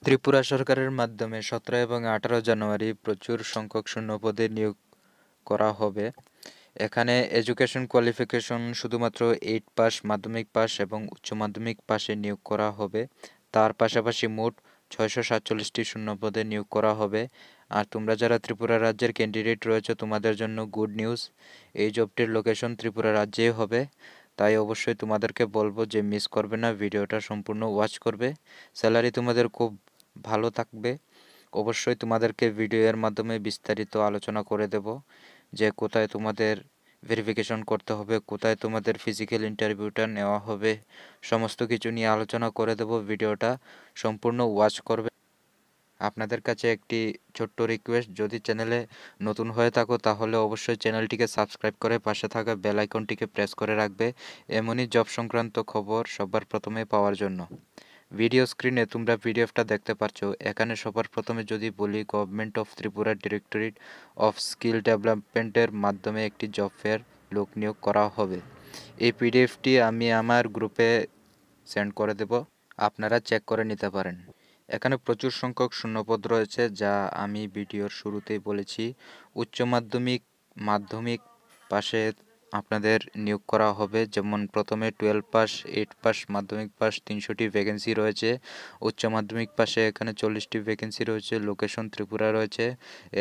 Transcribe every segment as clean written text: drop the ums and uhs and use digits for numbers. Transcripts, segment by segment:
ত্রিপুরা সরকারের মাধ্যমে ১৭ এবং ১৮ জানুয়ারি প্রচুর সংখ্যক শূন্যপদে নিয়োগ করা হবে। এখানে এডুকেশন কোয়ালিফিকেশন শুধুমাত্র 8 পাস, মাধ্যমিক পাস এবং উচ্চ মাধ্যমিক পাশে নিয়োগ করা হবে। তার পাশাপাশি মোট ৬৪৭টি শূন্যপদে নিয়োগ করা হবে। আর তোমরা যারা ত্রিপুরা রাজ্যের ক্যান্ডিডেট রয়েছে তোমাদের জন্য গুড নিউজ। এই জবটির লোকেশন ত্রিপুরা রাজ্যেই হবে। তাই অবশ্যই তোমাদেরকে বলবো যে মিস করবে না, ভিডিওটা সম্পূর্ণ ওয়াচ করবে। স্যালারি তোমাদের খুব ভালো থাকবে। অবশ্যই তোমাদেরকে ভিডিওর মাধ্যমে বিস্তারিত আলোচনা করে দেব যে কোথায় তোমাদের ভেরিফিকেশন করতে হবে, কোথায় তোমাদের ফিজিক্যাল ইন্টারভিউটা নেওয়া হবে, সমস্ত কিছু নিয়ে আলোচনা করে দেব। ভিডিওটা সম্পূর্ণ ওয়াচ করবে। আপনাদের কাছে একটি ছোট্ট রিকোয়েস্ট, যদি চ্যানেলে নতুন হয়ে থাকো তাহলে অবশ্যই চ্যানেলটিকে সাবস্ক্রাইব করে পাশে থাকা বেল আইকনটিকে প্রেস করে রাখবে এমনই জব সংক্রান্ত খবর সবার প্রথমে পাওয়ার জন্য। ভিডিও স্ক্রিনে তোমরা পিডিএফটা দেখতে পাচ্ছো। এখানে সবার প্রথমে যদি বলি, government of Tripura directorate of skill ডেভেলপমেন্টের মাধ্যমে একটি জব ফেয়ার লোক নিয়োগ করা হবে। এই পিডিএফটি আমি আমার গ্রুপে সেন্ড করে দেব, আপনারা চেক করে নিতে পারেন। এখানে প্রচুর সংখ্যক শূন্যপদ রয়েছে, যা আমি ভিডিওর শুরুতেই বলেছি। উচ্চ মাধ্যমিক, মাধ্যমিক পাশে আপনাদের নিয়োগ করা হবে। যেমন প্রথমে 12 পাস, 8 পাস, মাধ্যমিক পাস 300টি ভ্যাকেন্সি রয়েছে। উচ্চ মাধ্যমিক পাশে এখানে 40টি ভ্যাকেন্সি রয়েছে, লোকেশন ত্রিপুরা রয়েছে।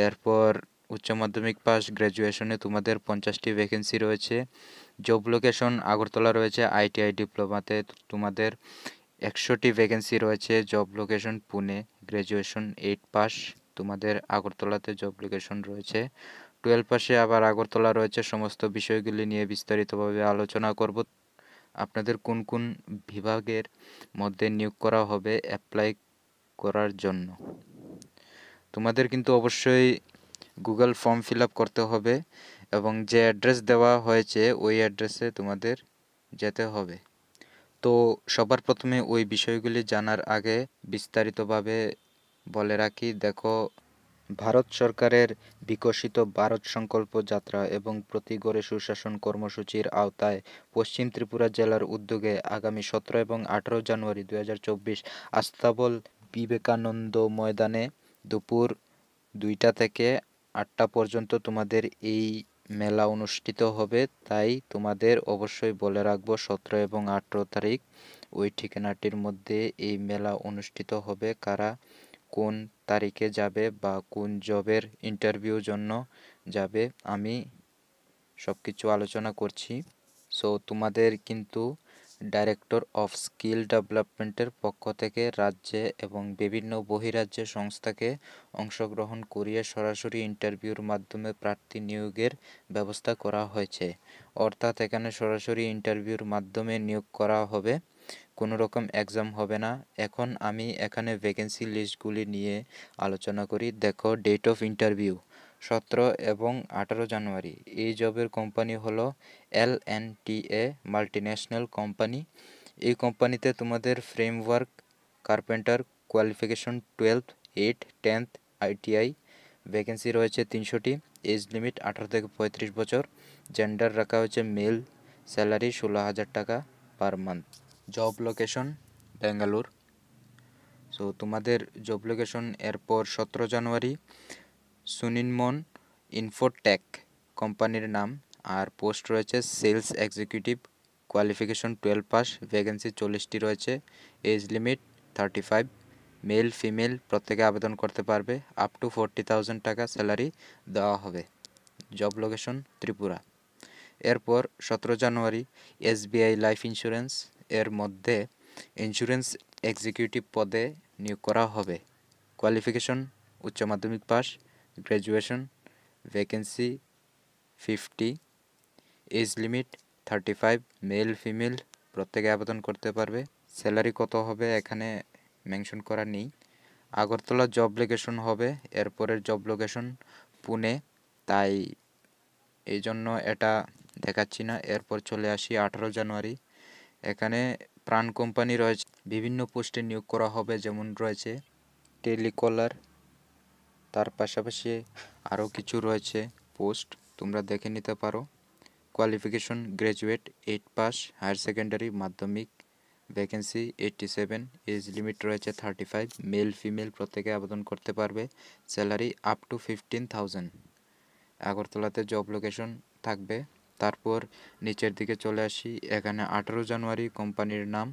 এরপর উচ্চ মাধ্যমিক পাস গ্র্যাজুয়েশনে তোমাদের 50টি ভ্যাকেন্সি রয়েছে। জব লোকেশন আগরতলা রয়েছে। আইটিআই ডিপ্লোমাতে তোমাদের 100টি ভ্যাকেন্সি রয়েছে। Job location Pune, graduation 8 pass তোমাদের আগরতলাতে জব লোকেশন রয়েছে। 12 পাশে আবার আগরতলা রয়েছে। সমস্ত বিষয়গুলি নিয়ে বিস্তারিতভাবে আলোচনা করব। আপনাদের কোন কোন বিভাগের মধ্যে নিয়োগ করা হবে অ্যাপ্লাই করার জন্য। তোমাদের কিন্তু অবশ্যই গুগল ফর্ম ফিল আপ করতে হবে এবং যে অ্যাড্রেস দেওয়া হয়েছে ওই অ্যাড্রেসে তোমাদের যেতে হবে। তো সবার প্রথমে ওই বিষয়গুলি জানার আগে বিস্তারিতভাবে বলে রাখি। দেখো, ভারত সরকারের বিকশিত ভারত সংকল্প যাত্রা এবং প্রতি গড়ে সুশাসন কর্মসূচির আওতায় পশ্চিম ত্রিপুরা জেলার উদ্যোগে আগামী ১৭ এবং ১৮ জানুয়ারি ২০২৪ আস্তাবল বিবেকানন্দ ময়দানে দুপুর 2টা থেকে 8টা পর্যন্ত তোমাদের এই মেলা অনুষ্ঠিত হবে। তাই তোমাদের অবশ্যই বলে রাখবো ১৭ এবং ১৮ তারিখ ওই ঠিকানাটির মধ্যে এই মেলা অনুষ্ঠিত হবে। কারা কোন তারিখে যাবে বা কোন জবের ইন্টারভিউ জন্য যাবে আমি সব কিছু আলোচনা করছি। সো তোমাদের কিন্তু ডাইরেক্টর অফ স্কিল ডেভেলপমেন্টের পক্ষ থেকে রাজ্যে এবং বিভিন্ন বহিরাজ্যের সংস্থাকে অংশগ্রহণ করিয়ে সরাসরি ইন্টারভিউর মাধ্যমে প্রার্থী নিয়োগের ব্যবস্থা করা হয়েছে। অর্থাৎ এখানে সরাসরি ইন্টারভিউর মাধ্যমে নিয়োগ করা হবে, কোনো রকম এক্সাম হবে না। এখন আমি এখানে ভ্যাকেন্সি লিস্টগুলি নিয়ে আলোচনা করি। দেখো, ডেট অফ ইন্টারভিউ ১৭ এবং ১৮ জানুয়ারি। এই জবের কোম্পানি হলো LNTA মাল্টিন্যাশনাল কোম্পানি। এই কোম্পানিতে তোমাদের framework carpenter qualification 12, 8, 10th ITI। Vacancy রয়েছে 300টি। এজ লিমিট 18 থেকে 35 বছর। জেন্ডার রাখা হয়েছে মেল। স্যালারি 16,000 টাকা per month. Job location Bangalore. So তোমাদের জব লোকেশন। এরপর 17 জানুয়ারি সুনিনমন ইনফোটেক কোম্পানির নাম। আর পোস্ট রয়েছে sales executive. Qualification 12 pass. Vacancy 40টি রয়েছে। Age limit 35। মেল ফিমেল প্রত্যেকে আবেদন করতে পারবে। আপ টু 40,000 টাকা স্যালারি দেওয়া হবে। Job location Tripura. এরপর 17 জানুয়ারি SBI লাইফ ইন্স্যুরেন্স এর মধ্যে ইন্স্যুরেন্স এক্সিকিউটিভ পদে নিয়োগ করা হবে। কোয়ালিফিকেশন উচ্চ মাধ্যমিক pass, graduation. Vacancy 50। Age limit 35। Male female প্রত্যেকে আবেদন করতে পারবে। স্যালারি কত হবে এখানে মেনশন করা নেই। আগরতলা জব লোকেশন হবে। এরপরের জব লোকেশন পুনে, তাই এই জন্য এটা দেখাচ্ছি না। এরপর চলে আসি 18 জানুয়ারি। এখানে প্রাণ কোম্পানি রয়েছে, বিভিন্ন পোস্টে নিয়োগ করা হবে। যেমন রয়েছে টেলিকলার, তার পাশাপাশি আরও কিছু রয়েছে পোস্ট, তোমরা দেখে নিতে পারো। Qualification graduate, 8 pass, higher secondary, মাধ্যমিক ভ্যাকেন্সি 87, এজ লিমিট রয়েছে 35, মেল ফিমেল প্রত্যেকে আবেদন করতে পারবে। Salary up to 15,000। আগরতলাতে জব লোকেশন থাকবে। তারপর নিচের দিকে চলে আসি, এখানে 18 জানুয়ারি কোম্পানির নাম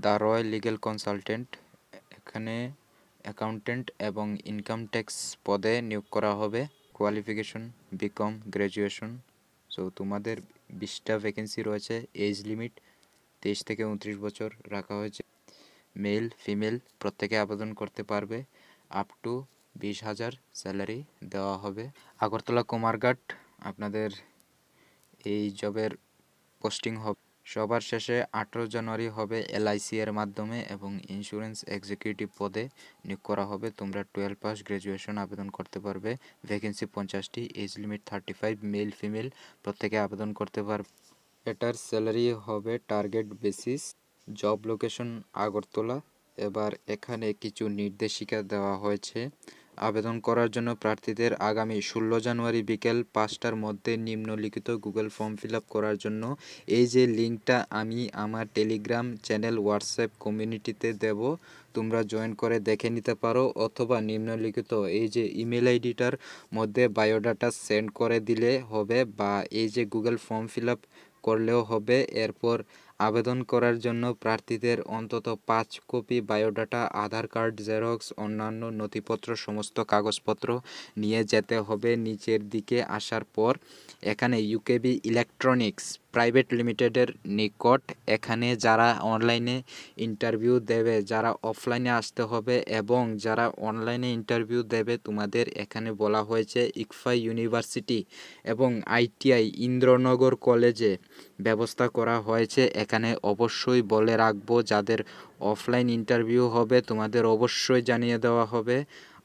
দ্য রয়্যাল লিগ্যাল কনসালটেন্ট। এখানে অ্যাকাউন্টেন্ট এবং ইনকাম ট্যাক্স পদে নিয়োগ করা হবে। Qualification BCom graduation. সো তোমাদের 20টা ভ্যাকেন্সি রয়েছে। এজ লিমিট 23 থেকে 29 বছর রাখা হয়েছে। মেল ফিমেল প্রত্যেকে আবেদন করতে পারবে। আপ টু 20,000 স্যালারি দেওয়া হবে। আগরতলা কুমারঘাট আপনাদের এই জবের পোস্টিং হবে। সবার শেষে 18 জানুয়ারি হবে এলআইসি এর মাধ্যমে এবং ইন্স্যুরেন্স এক্সিকিউটিভ পদে নিয়োগ করা হবে। তোমরা 12 পাস গ্র্যাজুয়েশন আবেদন করতে পারবে। ভ্যাকেন্সি 50টি, এজ লিমিট 35, মেল ফিমেল প্রত্যেকে আবেদন করতে পারবে। এটার স্যালারি হবে target basis. Job location Agartala. এবার এখানে কিছু নির্দেশিকা দেওয়া হয়েছে। আবেদন করার জন্য প্রার্থীদের আগামী 16 জানুয়ারি বিকেল 5টার মধ্যে নিম্নলিখিত গুগল ফর্ম ফিল আপ করার জন্য এই যে লিঙ্কটা আমি আমার টেলিগ্রাম চ্যানেল হোয়াটসঅ্যাপ কমিউনিটিতে দেব, তোমরা জয়েন করে দেখে নিতে পারো, অথবা নিম্নলিখিত এই যে ইমেল আইডিটার মধ্যে বায়োডাটা সেন্ড করে দিলে হবে, বা এই যে গুগল ফর্ম ফিল আপ করলেও হবে। এরপর আবেদন করার জন্য প্রার্থীদের অন্তত 5 কপি বায়োডাটা, আধার কার্ড জেরক্স, অন্যান্য নথিপত্র সমস্ত কাগজপত্র নিয়ে যেতে হবে। নিচের দিকে আসার পর এখানে ইউকেবি ইলেকট্রনিক্স প্রাইভেট লিমিটেডের নিকট এখানে যারা অনলাইনে ইন্টারভিউ দেবে, যারা অফলাইনে আসতে হবে, এবং যারা অনলাইনে ইন্টারভিউ দেবে তোমাদের এখানে বলা হয়েছে ইকফা ইউনিভার্সিটি এবং আইটিআই ইন্দ্রনগর কলেজে ব্যবস্থা করা হয়েছে। এখানে অবশ্যই বলে রাখবো, যাদের অফলাইন ইন্টারভিউ হবে তোমাদের অবশ্যই জানিয়ে দেওয়া হবে।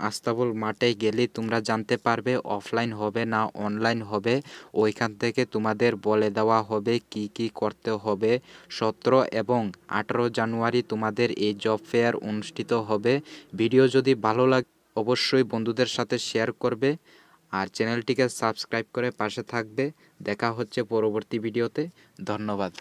আস্তাবল মাঠে গেলেই তোমরা জানতে পারবে অফলাইন হবে না অনলাইন হবে। ওইখান থেকে তোমাদের বলে দেওয়া হবে কি কি করতে হবে। 17 এবং 18 জানুয়ারি তোমাদের এই জব ফেয়ার অনুষ্ঠিত হবে। ভিডিও যদি ভালো লাগে অবশ্যই বন্ধুদের সাথে শেয়ার করবে আর চ্যানেলটিকে সাবস্ক্রাইব করে পাশে থাকবে। দেখা হচ্ছে পরবর্তী ভিডিওতে। ধন্যবাদ।